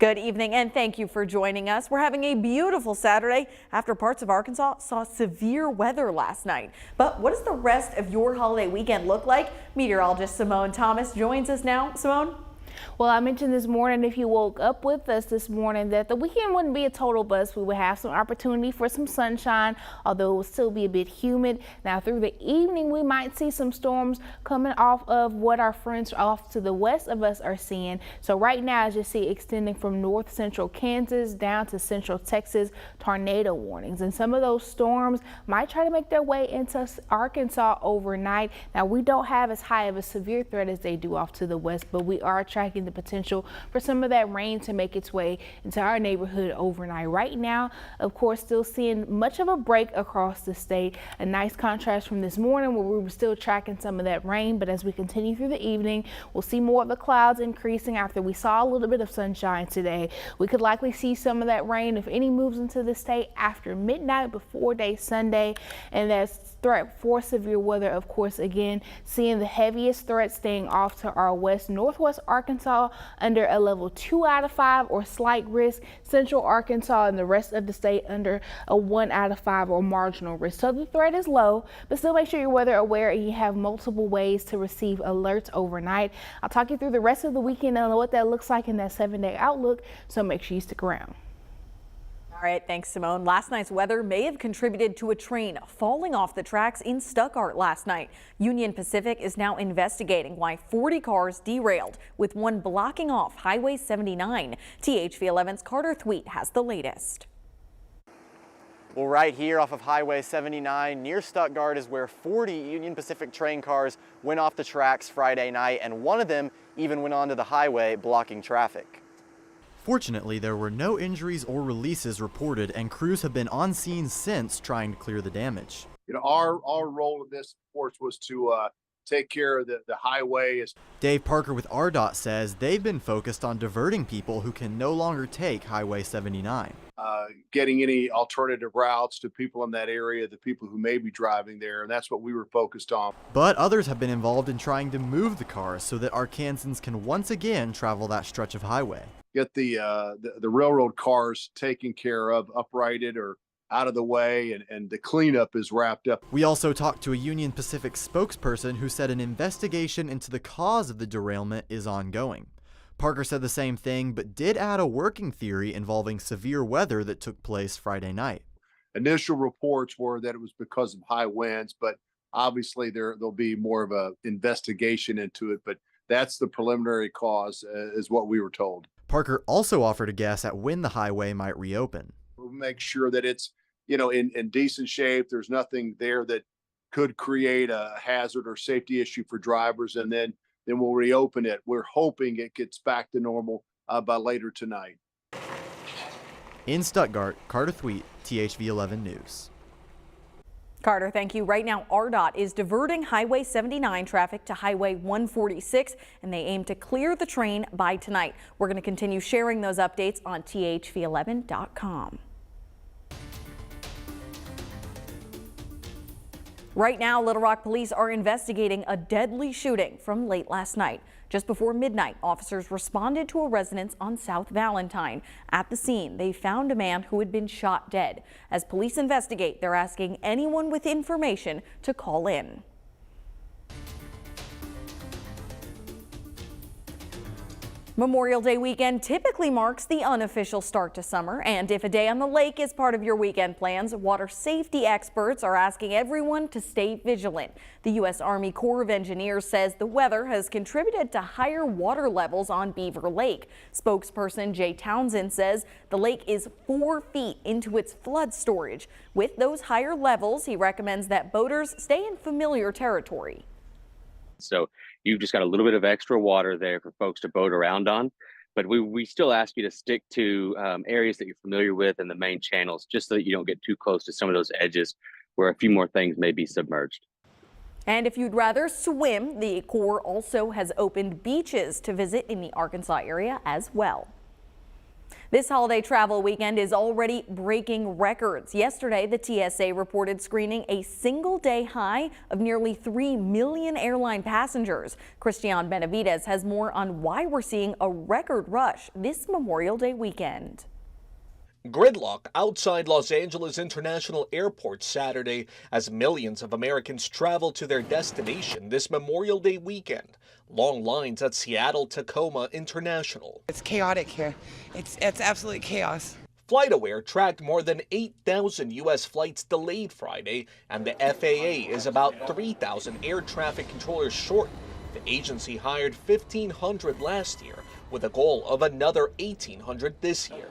Good evening and thank you for joining us. We're having a beautiful Saturday after parts of Arkansas saw severe weather last night. But what does the rest of your holiday weekend look like? Meteorologist Simone Thomas joins us now. Simone? Well, I mentioned this morning, if you woke up with us this morning, that the weekend wouldn't be a total bust. We would have some opportunity for some sunshine, although it will still be a bit humid. Now, through the evening, we might see some storms coming off of what our friends off to the west of us are seeing. So right now, as you see, extending from north central Kansas down to central Texas, tornado warnings. And some of those storms might try to make their way into Arkansas overnight. Now, we don't have as high of a severe threat as they do off to the west, but we are tracking the potential for some of that rain to make its way into our neighborhood overnight. Right now, of course, still seeing much of a break across the state. A nice contrast from this morning where we were still tracking some of that rain, but as we continue through the evening, we'll see more of the clouds increasing after we saw a little bit of sunshine today. We could likely see some of that rain, if any, moves into the state after midnight before day Sunday, and that's threat for severe weather. Of course, again, seeing the heaviest threat staying off to our west, northwest Arkansas under a level 2 out of 5 or slight risk, central Arkansas and the rest of the state under a 1 out of 5 or marginal risk. So the threat is low, but still make sure you're weather aware and you have multiple ways to receive alerts overnight. I'll talk you through the rest of the weekend and what that looks like in that 7-day outlook, so make sure you stick around. All right, thanks, Simone. Last night's weather may have contributed to a train falling off the tracks in Stuttgart last night. Union Pacific is now investigating why 40 cars derailed, with one blocking off Highway 79. THV11's Carter Thweet has the latest. Well, right here off of Highway 79 near Stuttgart is where 40 Union Pacific train cars went off the tracks Friday night, and one of them even went onto the highway, blocking traffic. Fortunately, there were no injuries or releases reported, and crews have been on scene since trying to clear the damage. You know, our role in this, of course, was to take care of the highway. Dave Parker with RDOT says they've been focused on diverting people who can no longer take Highway 79. Getting any alternative routes to people in that area, the people who may be driving there, and that's what we were focused on. But others have been involved in trying to move the cars so that Arkansans can once again travel that stretch of highway. Get the railroad cars taken care of, uprighted or out of the way, and the cleanup is wrapped up. We also talked to a Union Pacific spokesperson who said an investigation into the cause of the derailment is ongoing. Parker said the same thing, but did add a working theory involving severe weather that took place Friday night. Initial reports were that it was because of high winds, but obviously there'll be more of an investigation into it. But that's the preliminary cause, is what we were told. Parker also offered a guess at when the highway might reopen. We'll make sure that it's, you know, in decent shape. There's nothing there that could create a hazard or safety issue for drivers, and then we'll reopen it. We're hoping it gets back to normal by later tonight. In Stuttgart, Carter Thweet, THV 11 News. Carter, thank you. Right now, RDOT is diverting Highway 79 traffic to Highway 146, and they aim to clear the train by tonight. We're going to continue sharing those updates on THV11.com. Right now, Little Rock police are investigating a deadly shooting from late last night. Just before midnight, officers responded to a residence on South Valentine. At the scene, they found a man who had been shot dead. As police investigate, they're asking anyone with information to call in. Memorial Day weekend typically marks the unofficial start to summer, and if a day on the lake is part of your weekend plans, water safety experts are asking everyone to stay vigilant. The U.S. Army Corps of Engineers says the weather has contributed to higher water levels on Beaver Lake. Spokesperson Jay Townsend says the lake is 4 feet into its flood storage. With those higher levels, he recommends that boaters stay in familiar territory. So you've just got a little bit of extra water there for folks to boat around on. But we still ask you to stick to areas that you're familiar with and the main channels, just so that you don't get too close to some of those edges where a few more things may be submerged. And if you'd rather swim, the Corps also has opened beaches to visit in the Arkansas area as well. This holiday travel weekend is already breaking records. Yesterday, the TSA reported screening a single-day high of nearly 3 million airline passengers. Christian Benavides has more on why we're seeing a record rush this Memorial Day weekend. Gridlock outside Los Angeles International Airport Saturday as millions of Americans travel to their destination this Memorial Day weekend. Long lines at Seattle Tacoma International. It's chaotic here. It's absolutely chaos. FlightAware tracked more than 8,000 U.S. flights delayed Friday, and the FAA is about 3,000 air traffic controllers short. The agency hired 1,500 last year, with a goal of another 1,800 this year.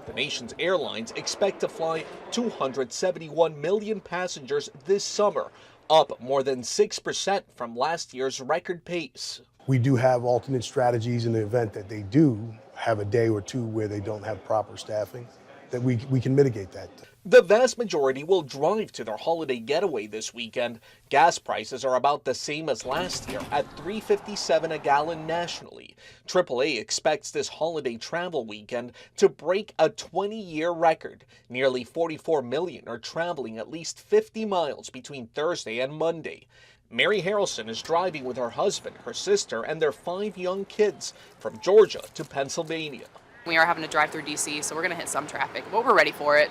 The nation's airlines expect to fly 271 million passengers this summer, up more than 6% from last year's record pace. We do have alternate strategies in the event that they do have a day or two where they don't have proper staffing, that we can mitigate that. The vast majority will drive to their holiday getaway this weekend. Gas prices are about the same as last year at $3.57 a gallon nationally. AAA expects this holiday travel weekend to break a 20-year record. Nearly 44 million are traveling at least 50 miles between Thursday and Monday. Mary Harrelson is driving with her husband, her sister, and their 5 young kids from Georgia to Pennsylvania. We are having to drive through DC, so we're going to hit some traffic, but we're ready for it.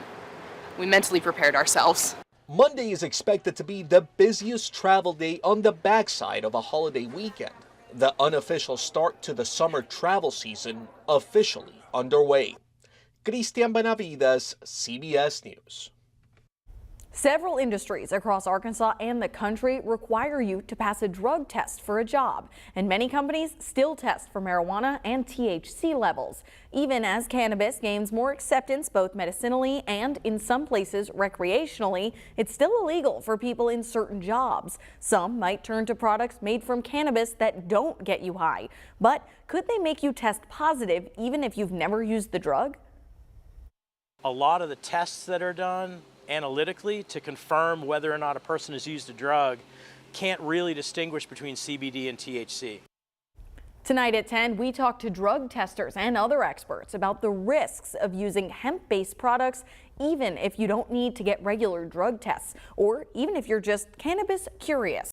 We mentally prepared ourselves. Monday is expected to be the busiest travel day on the backside of a holiday weekend. The unofficial start to the summer travel season officially underway. Christian Benavides, CBS News. Several industries across Arkansas and the country require you to pass a drug test for a job, and many companies still test for marijuana and THC levels. Even as cannabis gains more acceptance both medicinally and in some places recreationally, it's still illegal for people in certain jobs. Some might turn to products made from cannabis that don't get you high, but could they make you test positive even if you've never used the drug? A lot of the tests that are done analytically to confirm whether or not a person has used a drug can't really distinguish between CBD and THC. Tonight at 10, we talk to drug testers and other experts about the risks of using hemp-based products, even if you don't need to get regular drug tests, or even if you're just cannabis curious.